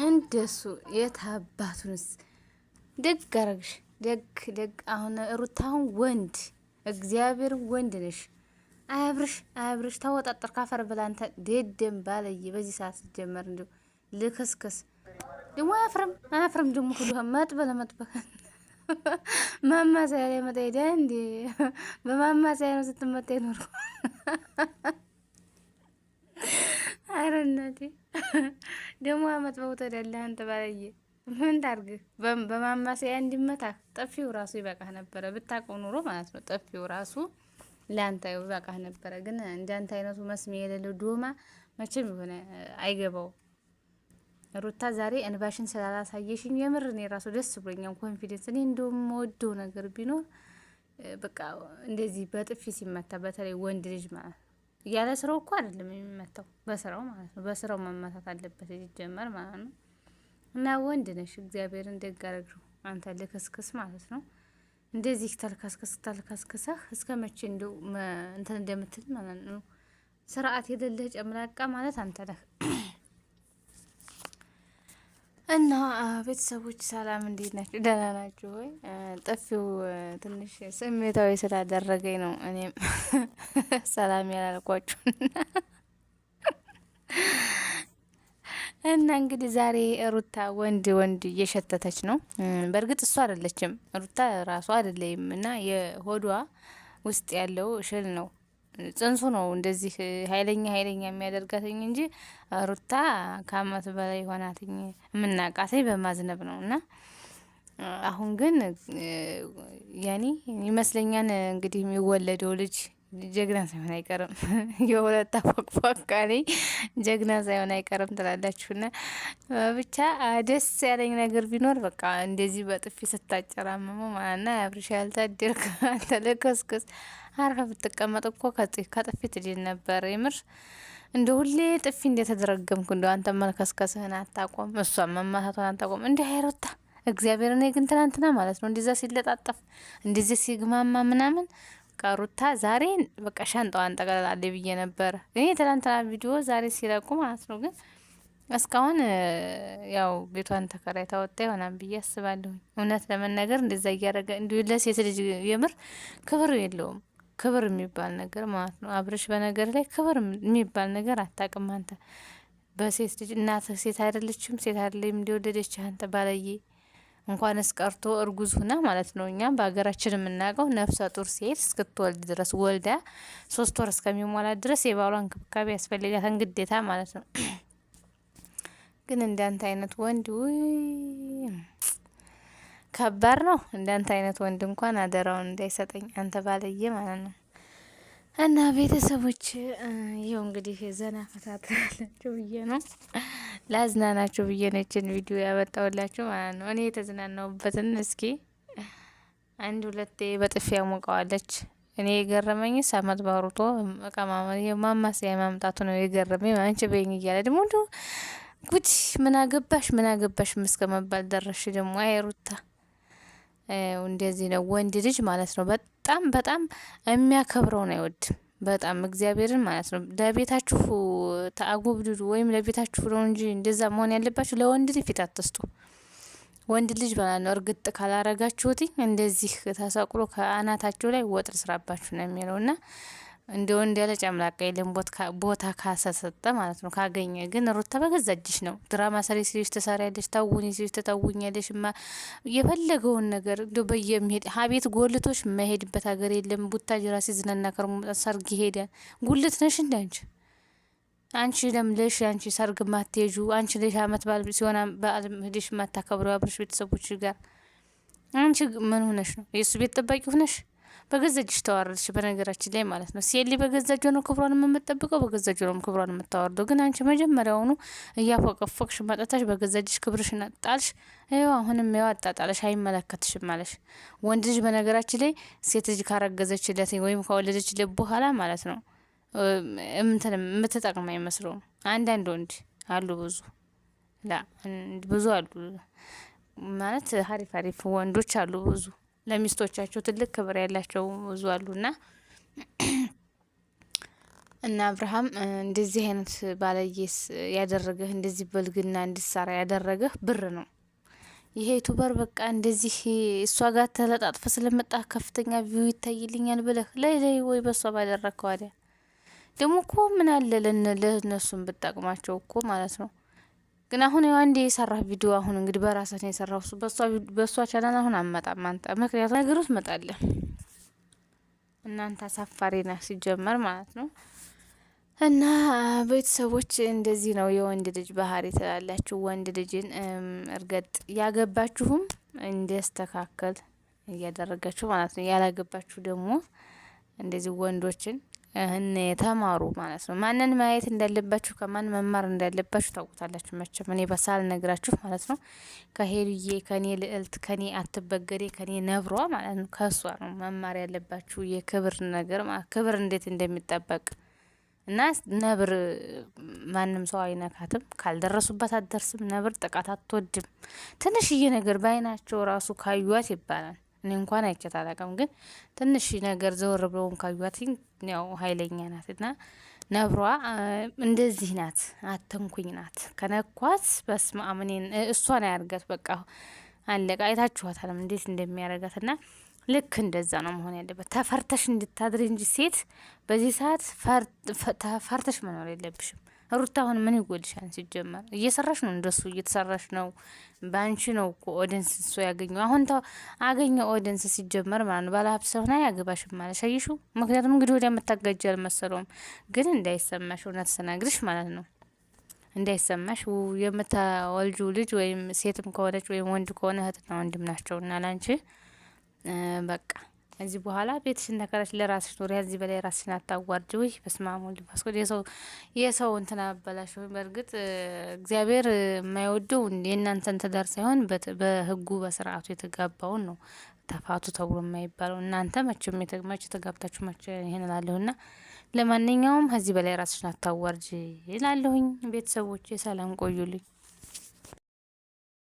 እንደሱ የታባቱንስ ደግ አረግሽ። ደግ አሁን ሩታሁን ወንድ እግዚአብሔር ወንድ ነሽ። አያብርሽ ተወጣጠር ካፈር ብላ አንተ ደደም ባለየ በዚህ ሰዓት ሲጀመር እንዲሁ ልክስክስ ደግሞ አያፍርም ደግሞ ሁሉ መጥበለ ማማሰያ ላይ መጣ ሄደ እንዴ በማማሰያ ነው ስትመጣ ይኖር ኧረ እናቴ ደግሞ አመት በውተድ ያለ አንተ ባለየ ምን ታርግ? በማማሰያ እንዲመታ ጠፊው ራሱ ይበቃህ ነበረ ብታውቀው ኑሮ ማለት ነው። ጠፊው ራሱ ለአንተ ይበቃህ ነበረ። ግን እንዳንተ አይነቱ መስሜ የሌለው ዶማ መቼም ይሆነ አይገባው። ሩታ ዛሬ እንባሽን ስላላሳየሽኝ የምር እኔ ራሱ ደስ ብሎኛል። ኮንፊደንስ እኔ እንደውም የምወደው ነገር ቢኖር በቃ እንደዚህ በጥፊ ሲመታ በተለይ ወንድ ልጅ ማለት ነው። ያለ ስራው እኮ አይደለም የሚመታው በስራው ማለት ነው። በስራው መመታት አለበት ሲጀመር ማለት ነው። እና ወንድ ነሽ እግዚአብሔርን ደግ አደረግሽው አንተ ልክስክስ ማለት ነው። እንደዚህ ተልከስክሰህ እስከ መቼ እንደው እንትን እንደምትል ማለት ነው። ስርዓት የሌለህ ጨምላቃ ማለት አንተ ነህ። እና ቤተሰቦች ሰላም እንዴት ናችሁ? ደህና ናችሁ ሆይ? ጥፊው ትንሽ ስሜታዊ ስላደረገኝ ነው እኔም ሰላም ያላልኳችሁ። እና እንግዲህ ዛሬ ሩታ ወንድ እየሸተተች ነው። በእርግጥ እሷ አይደለችም ሩታ ራሷ አይደለም እና የሆዷ ውስጥ ያለው ሽል ነው ጽንሱ ነው እንደዚህ ኃይለኛ የሚያደርጋትኝ እንጂ ሩታ ከአመት በላይ ሆናትኝ የምናቃተኝ በማዝነብ ነው። እና አሁን ግን ያኔ ይመስለኛል እንግዲህ የሚወለደው ልጅ ጀግና ሳይሆን አይቀርም። የሁለት አፎቅፏቃኔ ጀግና ሳይሆን አይቀርም ትላላችሁና ብቻ ደስ ያለኝ ነገር ቢኖር በቃ እንደዚህ በጥፊ ስታጨራምመው ማና ያብርሻ ያልታደርክ አንተ ለከስከስ አርፈ ብትቀመጥ እኮ ከጥፊ ትድን ነበር። የምር እንደ ሁሌ ጥፊ እንደተደረገምኩ እንደ አንተ መልከስከስህን አታቆም፣ እሷን መማታቷን አታቆም። እንዲህ አይሮታ እግዚአብሔር እኔ ግን ትናንትና ማለት ነው እንደዛ ሲለጣጠፍ እንደዚህ ሲግማማ ምናምን ሩታ ዛሬ በቃ ሻንጣዋን ጠቅልላለች ብዬ ነበር እኔ ትናንትና ቪዲዮ ዛሬ ሲለቁ ማለት ነው። ግን እስካሁን ያው ቤቷን ተከራይታ ወጣ ይሆናል ብዬ አስባለሁ። እውነት ለመናገር እንደዛ እያደረገ እንዲሁ ለሴት ልጅ የምር ክብር የለውም። ክብር የሚባል ነገር ማለት ነው። አብርሽ በነገር ላይ ክብር የሚባል ነገር አታውቅም አንተ። በሴት ልጅ እናትህ ሴት አይደለችም? ሴት አይደለም እንደወለደች አንተ ባለዬ እንኳንስ ቀርቶ እርጉዝ ሁና ማለት ነው። እኛም በሀገራችን የምናውቀው ነፍሰ ጡር ሴት እስክትወልድ ድረስ ወልዳ 3 ወር እስከሚሞላት ድረስ የባሏ እንክብካቤ ያስፈልጋታል ግዴታ ማለት ነው። ግን እንዳንተ አይነት ወንድ ከባድ ነው። እንዳንተ አይነት ወንድ እንኳን አደራውን እንዳይሰጠኝ አንተ ባለየ ማለት ነው። እና ቤተሰቦች ይኸው እንግዲህ ዘና ፈታትላችሁ ብዬ ነው ላዝናናችሁ ብዬ ነችን ቪዲዮ ያመጣውላችሁ ማለት ነው። እኔ የተዝናናውበትን እስኪ አንድ ሁለቴ በጥፊ ያሞቀዋለች። እኔ የገረመኝ ሳመት ባሩቶ ማማሰያ ማምጣቱ ነው የገረመኝ። አንቺ በይኝ እያለ ደግሞ ጉድ ምን አገባሽ እስከ መባል ደረሽ። ደግሞ አይሩታ እንደዚህ ነው ወንድ ልጅ ማለት ነው። በጣም የሚያከብረውን አይወድም። በጣም እግዚአብሔርን ማለት ነው። ለቤታችሁ ተአጉብድዱ ወይም ለቤታችሁ ነው እንጂ እንደዛ መሆን ያለባችሁ ለወንድ ልጅ ፊት አትስጡ። ወንድ ልጅ ማለት ነው እርግጥ ካላረጋችሁት እንደዚህ ተሰቅሎ ከአናታችሁ ላይ ወጥ ስራባችሁ ነው የሚለውና እንደ ወንድ ያለ ጨምላቃ የለም ቦታ ካሰሰጠ ማለት ነው ካገኘ። ግን ሩታ በገዛ እጅሽ ነው ድራማ ሰሪ ሲልሽ ትሰሪያለሽ፣ ታውኒ ሲልሽ ትታውኛለሽ። የፈለገውን ነገር እንደ በየሚሄድ ሀቤት ጎልቶሽ መሄድበት ሀገር የለም። ቡታጅራ ሲዝናና ከርሞ ሰርግ ሄደ ጉልት ነሽ እንደ አንቺ ለምለሽ አንቺ ሰርግ ማትሄጁ አንቺ ለሽ አመት ባል ሲሆን በዓል ሄደሽ ማታከብረው አብረሽ ቤተሰቦች ጋር አንቺ ምን ሆነሽ ነው? የሱ ቤት ጠባቂ ሆነሽ በገዛጅሽ ተዋረድሽ። በነገራችን ላይ ማለት ነው ሴሊ በገዛጅ ነው ክብሯን የምትጠብቀው፣ በገዛጅ ነው ክብሯን የምታወርደው። ግን አንቺ መጀመሪያውኑ እያፎቀፎቅሽ መጣታሽ በገዛጅሽ ክብርሽን ጣልሽ። ይኸው አሁንም ያው አጣጣለሽ አይመለከትሽም ማለሽ። ወንድ ልጅ በነገራችን ላይ ሴት ልጅ ካረገዘችለት ወይም ከወለደችለት በኋላ ማለት ነው የምትጠቅም አይመስለውም። አንዳንድ ወንድ አሉ ብዙ አሉ ማለት ሀሪፍ ወንዶች አሉ ብዙ ለሚስቶቻቸው ትልቅ ክብር ያላቸው ብዙ አሉና እና አብርሃም እንደዚህ አይነት ባለየስ ያደረገህ እንደዚህ በልግና እንድትሰራ ያደረገህ ብር ነው። ይሄ ዩቱበር በቃ እንደዚህ እሷ ጋር ተለጣጥፈ ስለመጣ ከፍተኛ ቪው ይታይልኛል ብለህ ላይ ወይ በሷ ባደረግከው አይደል? ደግሞ እኮ ምን አለ ለእነሱም ብጠቅማቸው እኮ ማለት ነው። ግን አሁን ያው አንዴ የሰራህ ቪዲዮ አሁን እንግዲህ በራስህ ነው የሰራው እሱ በሷ ቻናል አሁን አመጣም አንተ ምክንያቱም ነገሮች መጣለህ እናንተ አሳፋሪ ነህ ሲጀመር ማለት ነው። እና ቤተሰቦች እንደዚህ ነው የወንድ ልጅ ባህሪ ትላላችሁ። ወንድ ልጅን እርገጥ ያገባችሁም እንዲያስተካከል እያደረጋችሁ ማለት ነው። ያላገባችሁ ደግሞ እንደዚህ ወንዶችን ተማሩ ማለት ነው። ማንን ማየት እንዳለባችሁ ከማን መማር እንዳለባችሁ ታውቁታላችሁ። መቼም እኔ በሳል ነግራችሁ ማለት ነው። ከሄሉዬ ከኔ ልዕልት ከኔ አትበገሬ ከኔ ነብሯ ማለት ነው። ከሷ ነው መማር ያለባችሁ የክብር ነገር ማለት ክብር እንዴት እንደሚጠበቅ እና ነብር ማንም ሰው አይነካትም። ካልደረሱበት አትደርስም። ነብር ጥቃት አትወድም። ትንሽዬ ነገር በአይናቸው ራሱ ካዩዋት ይባላል። እኔ እንኳን አይቼት አላውቅም፣ ግን ትንሽ ነገር ዘወር ብለውም ካዩዋት ያው ኃይለኛ ናት። እና ነብሯ እንደዚህ ናት። አተንኩኝ ናት። ከነኳት በስመ አብ እኔን እሷን አያርጋት። በቃ አለቃ። አይታችኋታለም እንዴት እንደሚያረጋት እና ልክ እንደዛ ነው መሆን ያለበት። ተፈርተሽ እንድታድሪ እንጂ ሴት በዚህ ሰዓት ፈርተሽ መኖር የለብሽም። ሩታ አሁን ምን ይጎልሻል? ሲጀመር እየሰራሽ ነው፣ እንደሱ እየተሰራሽ ነው። በአንቺ ነው እኮ ኦዲንስ እሱ ያገኘው። አሁን አገኘው ኦዲንስ ሲጀመር ማለት ነው። ባለሀብት ሰውና ያገባሽም ማለት ሸይሹ። ምክንያቱም እንግዲህ ወዲያ የምታጋጅ አልመሰለውም። ግን እንዳይሰማሽ እውነት ስነግርሽ ማለት ነው እንዳይሰማሽ የምታወልጁ ልጅ ወይም ሴትም ከሆነች ወይም ወንድ ከሆነ እህትና ወንድም ናቸው እና ላንቺ በቃ እዚህ በኋላ ቤትሽን ተከራሽ ለራስሽ ኑሪ። እዚህ በላይ ራስሽን አታዋርጂ። ወይ በስመ አብ ወልድ መንፈስ ቅዱስ። የሰው እንትን አበላሽ። በእርግጥ እግዚአብሔር የማይወደው የእናንተን ትዳር ሳይሆን በህጉ በስርዓቱ የተጋባውን ነው ተፋቱ ተብሎ የማይባለው። እናንተ መቼ ተጋብታችሁ መቼ ይሄን እላለሁና፣ ለማንኛውም ከዚህ በላይ ራስሽን አታዋርጂ ይላለሁኝ። ቤተሰቦቼ ሰላም ቆዩልኝ።